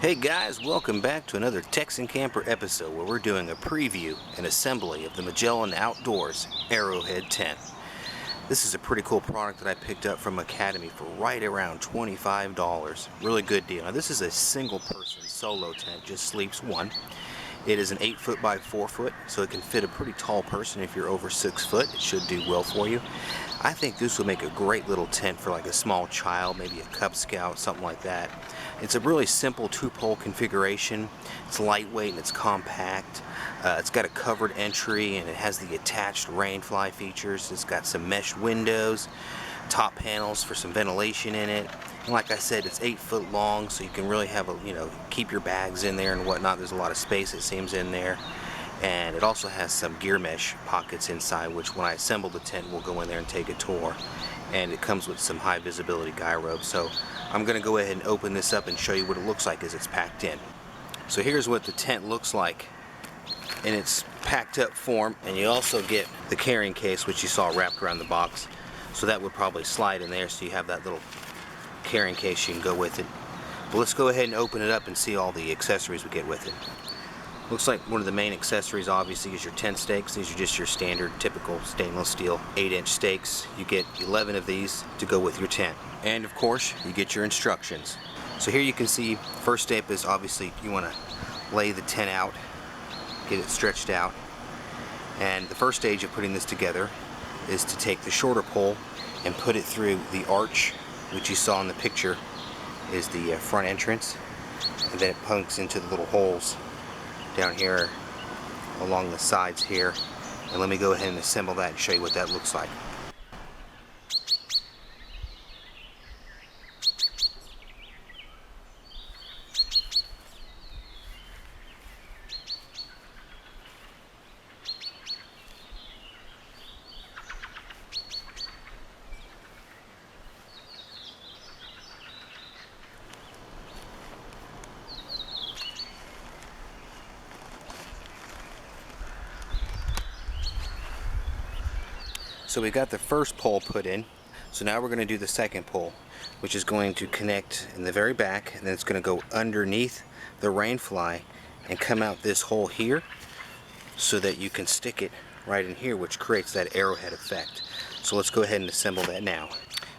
Hey guys, welcome back to another Texan Camper episode where we're doing a preview and assembly of the Magellan Outdoors Arrowhead tent. This is a pretty cool product that I picked up from Academy for right around $25. Really good deal. Now this is a single person solo tent, just sleeps one. It is an 8 foot by 4 foot, so it can fit a pretty tall person. If you're over 6 foot, it should do well for you. I think this will make a great little tent for like a small child, maybe a Cub Scout, something like that. It's a really simple 2-pole configuration. It's lightweight and it's compact. It's got a covered entry and it has the attached rainfly features. It's got some mesh windows, top panels for some ventilation in it. And like I said, it's 8 foot long, so you can really have keep your bags in there and whatnot. There's a lot of space, it seems, in there. And it also has some gear mesh pockets inside, which when I assemble the tent, we'll go in there and take a tour. And it comes with some high visibility guy ropes. So I'm going to go ahead and open this up and show you what it looks like as it's packed in. So here's what the tent looks like in its packed up form. And you also get the carrying case, which you saw wrapped around the box. So that would probably slide in there, so you have that little carrying case you can go with it. But let's go ahead and open it up and see all the accessories we get with it. Looks like one of the main accessories obviously is your tent stakes. These are just your standard typical stainless steel 8-inch stakes. You get 11 of these to go with your tent. And of course you get your instructions. So here you can see first step is obviously you want to lay the tent out, get it stretched out. And the first stage of putting this together is to take the shorter pole and put it through the arch, which you saw in the picture is the front entrance, and then it punks into the little holes down here along the sides here. And let me go ahead and assemble that and show you what that looks like. So we got the first pole put in, so now we're going to do the second pole, which is going to connect in the very back, and then it's going to go underneath the rainfly and come out this hole here so that you can stick it right in here, which creates that arrowhead effect. So let's go ahead and assemble that now.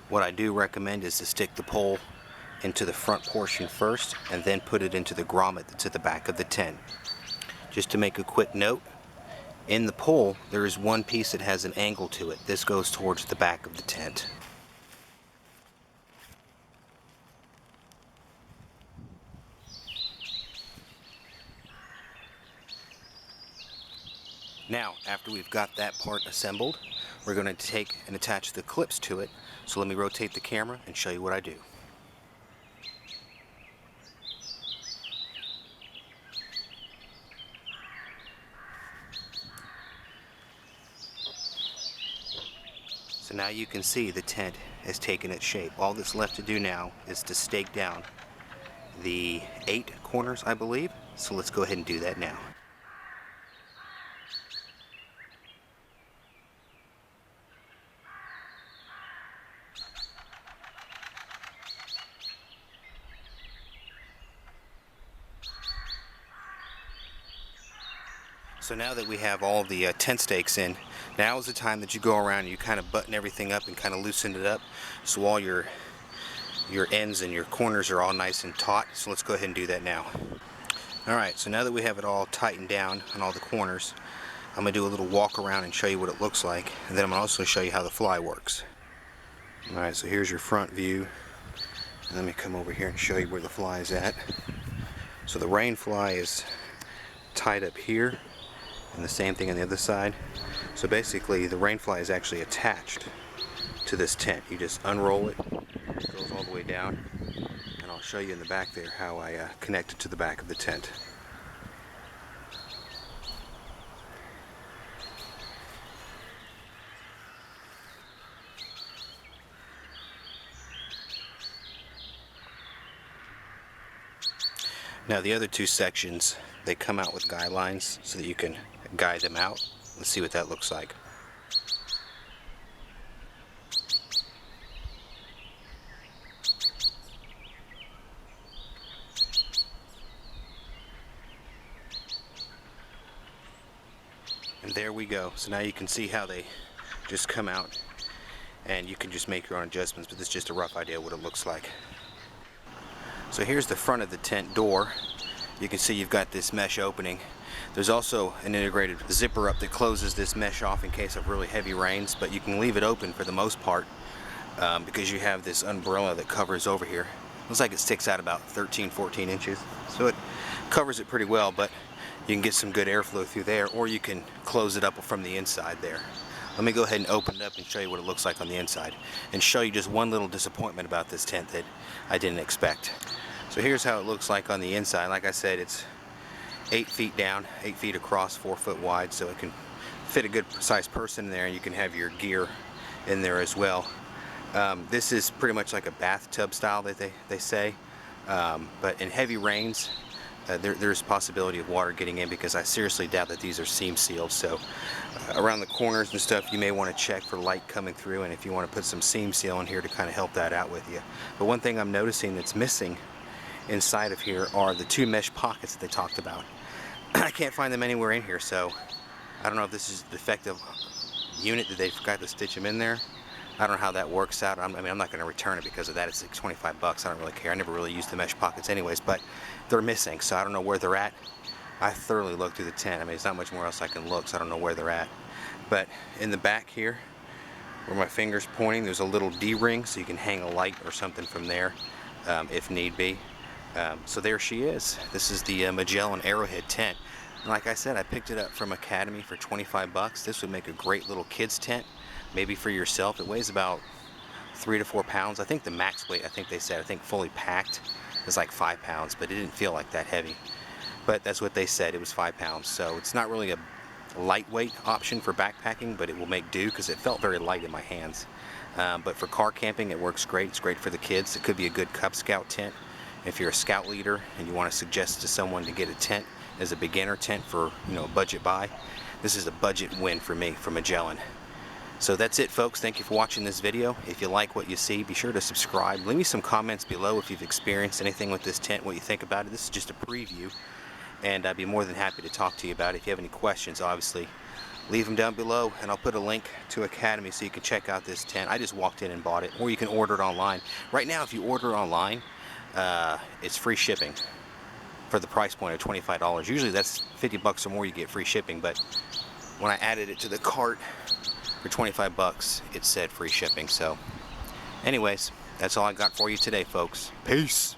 What I do recommend is to stick the pole into the front portion first and then put it into the grommet that's at the back of the tent. Just to make a quick note, in the pole, there is one piece that has an angle to it. This goes towards the back of the tent. Now, after we've got that part assembled, we're going to take and attach the clips to it. So let me rotate the camera and show you what I do. So now you can see the tent has taken its shape. All that's left to do now is to stake down the 8 corners, I believe. So let's go ahead and do that now. So now that we have all the tent stakes in, now is the time that you go around and you kind of button everything up and kind of loosen it up, so all your ends and your corners are all nice and taut. So let's go ahead and do that now. Alright, so now that we have it all tightened down on all the corners, I'm going to do a little walk around and show you what it looks like, and then I'm going to also show you how the fly works. Alright, so here's your front view. Let me come over here and show you where the fly is at. So the rain fly is tied up here, and the same thing on the other side. So basically the rainfly is actually attached to this tent. You just unroll it, it goes all the way down, and I'll show you in the back there how I connect it to the back of the tent. Now the other two sections, they come out with guy lines so that you can guide them out. Let's see what that looks like. there we go. So now you can see how they just come out, and you can just make your own adjustments, but this is just a rough idea of what it looks like. So here's the front of the tent door. You can see you've got this mesh opening. There's also an integrated zipper up that closes this mesh off in case of really heavy rains, but you can leave it open for the most part because you have this umbrella that covers over here. Looks like it sticks out about 13-14 inches, so it covers it pretty well, but you can get some good airflow through there, or you can close it up from the inside there. Let me go ahead and open it up and show you what it looks like on the inside, and show you just one little disappointment about this tent that I didn't expect. So here's how it looks like on the inside. Like I said, it's 8 feet down, 8 feet across, 4 foot wide, so it can fit a good sized person in there, and you can have your gear in there as well. This is pretty much like a bathtub style that they say, but in heavy rains there's possibility of water getting in, because I seriously doubt that these are seam sealed. So around the corners and stuff, you may want to check for light coming through, and if you want to put some seam seal in here to kind of help that out with you. But one thing I'm noticing that's missing inside of here are the 2 mesh pockets that they talked about. I can't find them anywhere in here, so I don't know if this is a defective unit that they forgot to stitch them in there. I don't know how that works out. I mean, I'm not going to return it because of that. It's like 25 bucks. I don't really care. I never really used the mesh pockets anyways, but they're missing, so I don't know where they're at. I thoroughly looked through the tent. I mean, there's not much more else I can look, so I don't know where they're at. But in the back here, where my finger's pointing, there's a little D-ring, so you can hang a light or something from there if need be. So there she is. This is the Magellan Arrowhead tent. And like I said, I picked it up from Academy for 25 bucks. This would make a great little kids tent, maybe for yourself. It weighs about 3 to 4 pounds. I think the max weight, I think fully packed is like 5 pounds, but it didn't feel like that heavy. But that's what they said, it was 5 pounds. So it's not really a lightweight option for backpacking, but it will make do because it felt very light in my hands. But for car camping, it works great. It's great for the kids. It could be a good Cub Scout tent. If you're a scout leader and you want to suggest to someone to get a tent as a beginner tent for, you know, a budget buy, this is a budget win for me, for Magellan. So that's it, folks. Thank you for watching this video. If you like what you see, be sure to subscribe. Leave me some comments below if you've experienced anything with this tent, what you think about it. This is just a preview, and I'd be more than happy to talk to you about it. If you have any questions, obviously, leave them down below, and I'll put a link to Academy so you can check out this tent. I just walked in and bought it, or you can order it online. Right now, if you order online, it's free shipping for the price point of $25. Usually that's 50 bucks or more, you get free shipping, but when I added it to the cart for 25 bucks, it said free shipping. So anyways, that's all I got for you today, folks. Peace.